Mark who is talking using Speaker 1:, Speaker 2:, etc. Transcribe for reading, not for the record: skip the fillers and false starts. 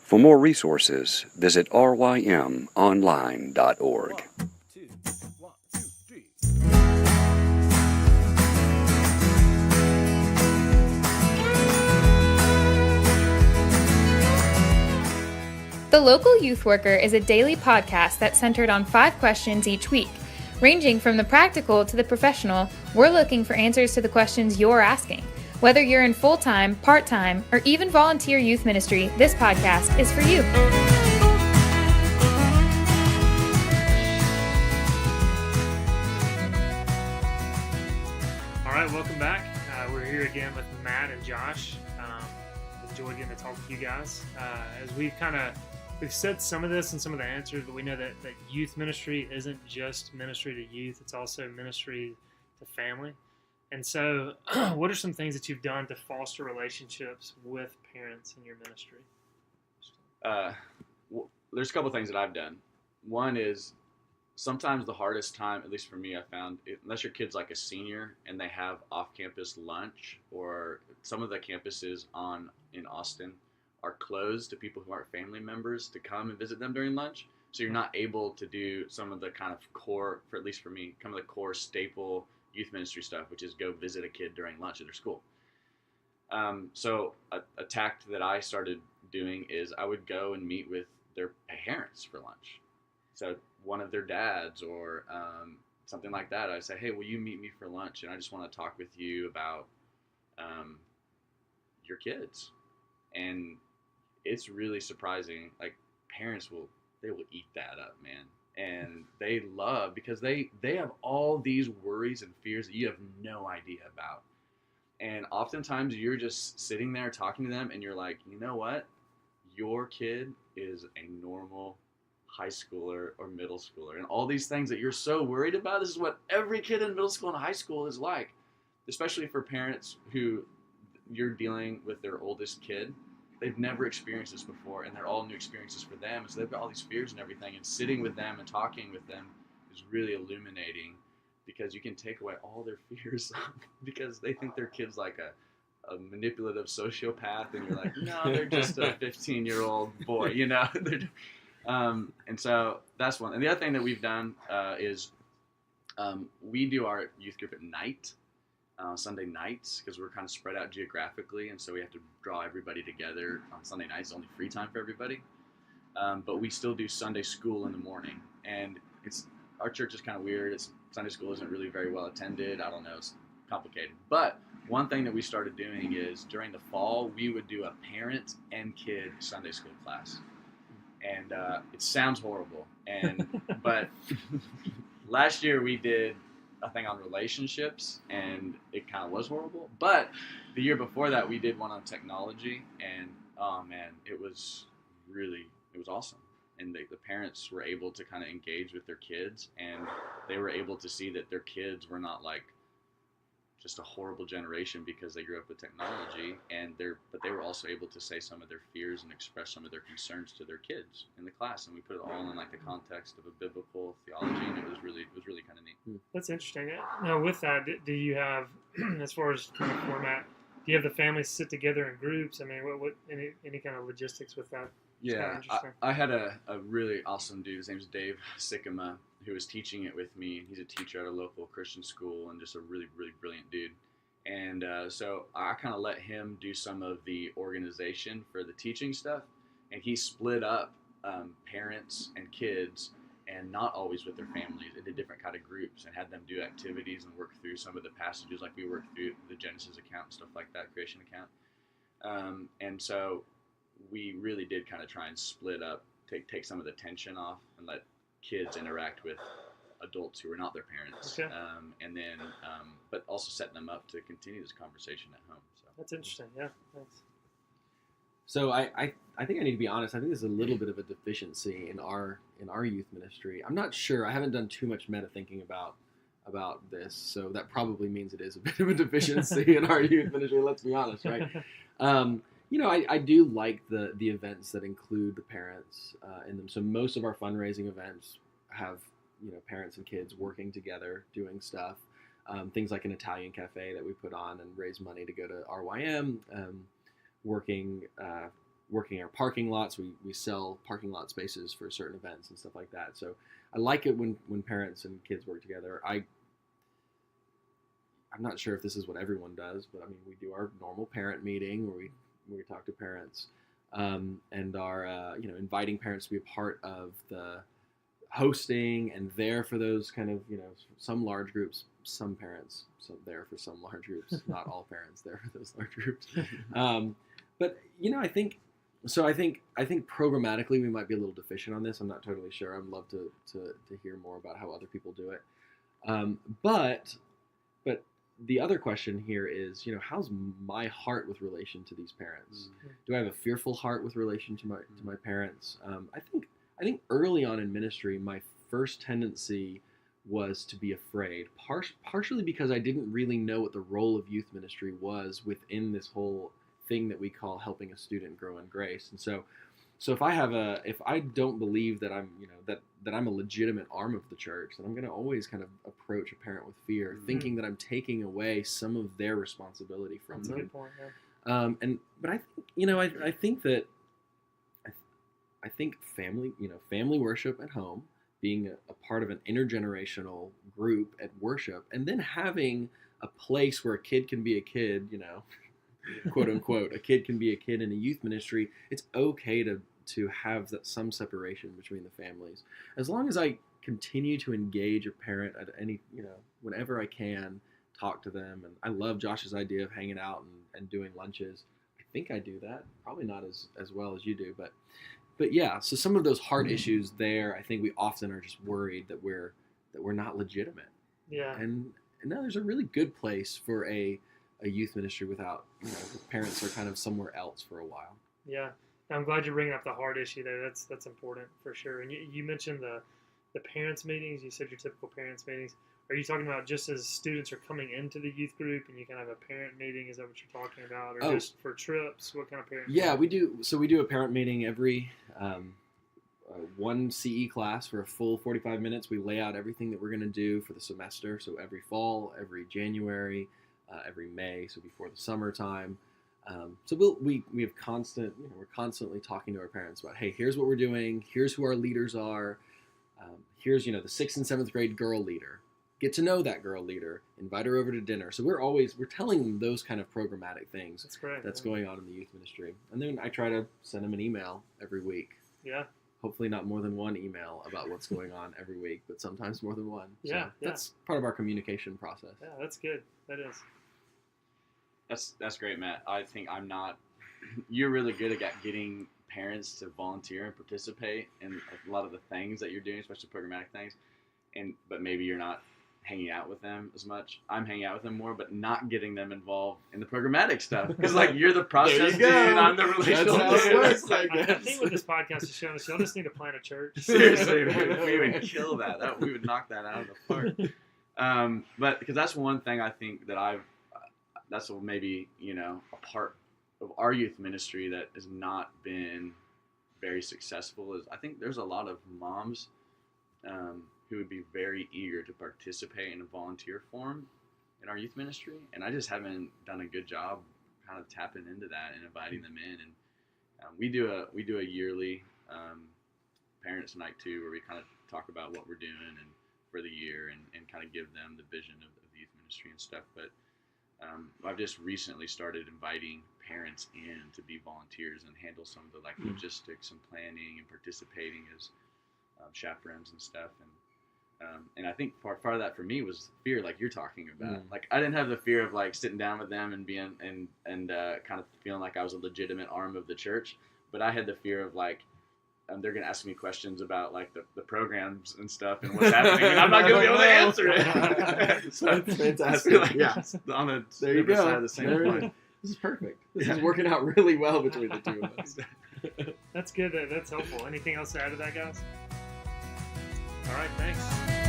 Speaker 1: For more resources, visit rymonline.org.
Speaker 2: One, two, three.
Speaker 3: The Local Youth Worker is a daily podcast that's centered on 5 questions each week. Ranging from the practical to the professional, we're looking for answers to the questions you're asking. Whether you're in full-time, part-time, or even volunteer youth ministry, this podcast is for you.
Speaker 4: All right, welcome back. We're here again with Matt and Josh. Enjoyed getting to talk with you guys. As we've said some of this and some of the answers, but we know that youth ministry isn't just ministry to youth, it's also ministry to family. And so what are some things that you've done to foster relationships with parents in your ministry?
Speaker 5: There's a couple things that I've done. One is sometimes the hardest time, at least for me, I found, unless your kid's like a senior and they have off-campus lunch, or some of the campuses in Austin are closed to people who aren't family members to come and visit them during lunch. So you're not able to do some of the kind of core, for at least for me, some of the core staple youth ministry stuff, which is go visit a kid during lunch at their school. So a tact that I started doing is I would go and meet with their parents for lunch. So one of their dads or something like that, I say, hey, will you meet me for lunch? And I just want to talk with you about your kids. And it's really surprising. Like, parents will eat that up, man. And they love, because they have all these worries and fears that you have no idea about. And oftentimes you're just sitting there talking to them and you're like, you know what? Your kid is a normal high schooler or middle schooler. And all these things that you're so worried about, this is what every kid in middle school and high school is like. Especially for parents who you're dealing with their oldest kid. They've never experienced this before, and they're all new experiences for them. So they've got all these fears and everything, and sitting with them and talking with them is really illuminating, because you can take away all their fears because they think their kid's like a manipulative sociopath, and you're like, no, they're just a 15-year-old boy, you know. And so that's one. And the other thing that we've done is we do our youth group at night. Sunday nights, because we're kind of spread out geographically, and so we have to draw everybody together on Sunday nights. It's only free time for everybody, but we still do Sunday school in the morning. And our church is kind of weird. Sunday school isn't really very well attended. I don't know, it's complicated. But one thing that we started doing is during the fall we would do a parent and kid Sunday school class, and it sounds horrible, but last year we did a thing on relationships, and it kind of was horrible. But the year before that, we did one on technology, and oh man, it was awesome. And the parents were able to kind of engage with their kids, and they were able to see that their kids were not like just a horrible generation because they grew up with technology, but they were also able to say some of their fears and express some of their concerns to their kids in the class, and we put it all in like the context of a biblical theology, and it was really kind of neat.
Speaker 4: That's interesting. Now, with that, do you have, as far as kind of format, do you have the families sit together in groups? I mean, what any kind of logistics with that?
Speaker 5: Yeah, I had a really awesome dude. His name's Dave Sikkema, who was teaching it with me. He's a teacher at a local Christian school and just a really, really brilliant dude. And so I kind of let him do some of the organization for the teaching stuff. And he split up parents and kids, and not always with their families, into different kind of groups, and had them do activities and work through some of the passages, like we worked through the Genesis account and stuff like that, creation account. And so we really did kind of try and split up, take some of the tension off, and let kids interact with adults who are not their parents.
Speaker 4: Okay.
Speaker 5: And then, but also set them up to continue this conversation at home. So
Speaker 4: that's interesting. Yeah, thanks.
Speaker 6: So I think I need to be honest. I think there's a little bit of a deficiency in our youth ministry. I'm not sure. I haven't done too much meta thinking about this, so that probably means it is a bit of a deficiency in our youth ministry. Let's be honest, right? I do like the events that include the parents in them. So most of our fundraising events have parents and kids working together doing stuff. Things like an Italian cafe that we put on and raise money to go to RYM. Working working our parking lots. We sell parking lot spaces for certain events and stuff like that. So I like it when parents and kids work together. I'm not sure if this is what everyone does, but I mean, we do our normal parent meeting where we talk to parents, and are inviting parents to be a part of the hosting and there for those kind of some large groups, some parents there for some large groups, not all parents there for those large groups. But I think programmatically we might be a little deficient on this. I'm not totally sure. I'd love to hear more about how other people do it. But the other question here is, how's my heart with relation to these parents? Mm-hmm. Do I have a fearful heart with relation to my parents? I think early on in ministry, my first tendency was to be afraid, partially because I didn't really know what the role of youth ministry was within this whole thing that we call helping a student grow in grace. And so if I don't believe that I'm, that I'm a legitimate arm of the church, then I'm going to always kind of approach a parent with fear, mm-hmm. thinking that I'm taking away some of their responsibility from them. That's a good point, yeah. But I think that I think family worship at home, being a part of an intergenerational group at worship, and then having a place where a kid can be a kid, quote unquote, a kid can be a kid in a youth ministry. It's okay to have some separation between the families, as long as I continue to engage a parent at any, whenever I can, talk to them. And I love Josh's idea of hanging out and doing lunches. I think I do that, probably not as well as you do, but yeah. So some of those heart issues there, I think we often are just worried that we're not legitimate. Yeah. And now there's a really good place for a youth ministry without, the parents are kind of somewhere else for a while.
Speaker 4: Yeah. I'm glad you're bringing up the heart issue there. That's important for sure. And you mentioned the parents meetings. You said your typical parents meetings. Are you talking about just as students are coming into the youth group and you can have a parent meeting? Is that what you're talking about? Or just for trips? What kind of parent meeting?
Speaker 6: Yeah, we do. So we do a parent meeting every one CE class for a full 45 minutes. We lay out everything that we're going to do for the semester. So every fall, every January, every May, so before the summertime. So we have we're constantly talking to our parents about, hey, here's what we're doing. Here's who our leaders are. Here's, the 6th and 7th grade girl leader. Get to know that girl leader. Invite her over to dinner. So we're telling them those kind of programmatic things.
Speaker 4: That's great.
Speaker 6: That's going on in the youth ministry. And then I try to send them an email every week.
Speaker 4: Yeah.
Speaker 6: Hopefully not more than one email about what's going on every week, but sometimes more than one.
Speaker 4: Yeah.
Speaker 6: So that's part of our communication process.
Speaker 4: Yeah, that's good. That is.
Speaker 5: That's great, Matt. I think you're really good at getting parents to volunteer and participate in a lot of the things that you're doing, especially programmatic things. But maybe you're not hanging out with them as much. I'm hanging out with them more, but not getting them involved in the programmatic stuff. Because you're the process dude, I'm the relational dude.
Speaker 4: I think what this podcast is showing us, y'all just need to plant a church.
Speaker 5: Seriously, we would kill that. We would knock that out of the park. But because that's one thing I think that that's maybe, a part of our youth ministry that has not been very successful is I think there's a lot of moms who would be very eager to participate in a volunteer form in our youth ministry. And I just haven't done a good job kind of tapping into that and inviting them in. And we do a yearly parents night too, where we kind of talk about what we're doing and for the year and kind of give them the vision of the youth ministry and stuff. But I've just recently started inviting parents in to be volunteers and handle some of the logistics and planning and participating as chaperones and stuff. And I think part of that for me was fear, like you're talking about. I didn't have the fear of sitting down with them and being and kind of feeling like I was a legitimate arm of the church, but I had the fear of they're going to ask me questions about the programs and stuff and what's happening, and I'm not going to be able to answer it. So
Speaker 6: that's fantastic.
Speaker 5: Yeah, on the different side of the same coin.
Speaker 6: This is perfect. This is working out really well between the two of us.
Speaker 4: That's good. That's helpful. Anything else to add to that, guys? All right, thanks.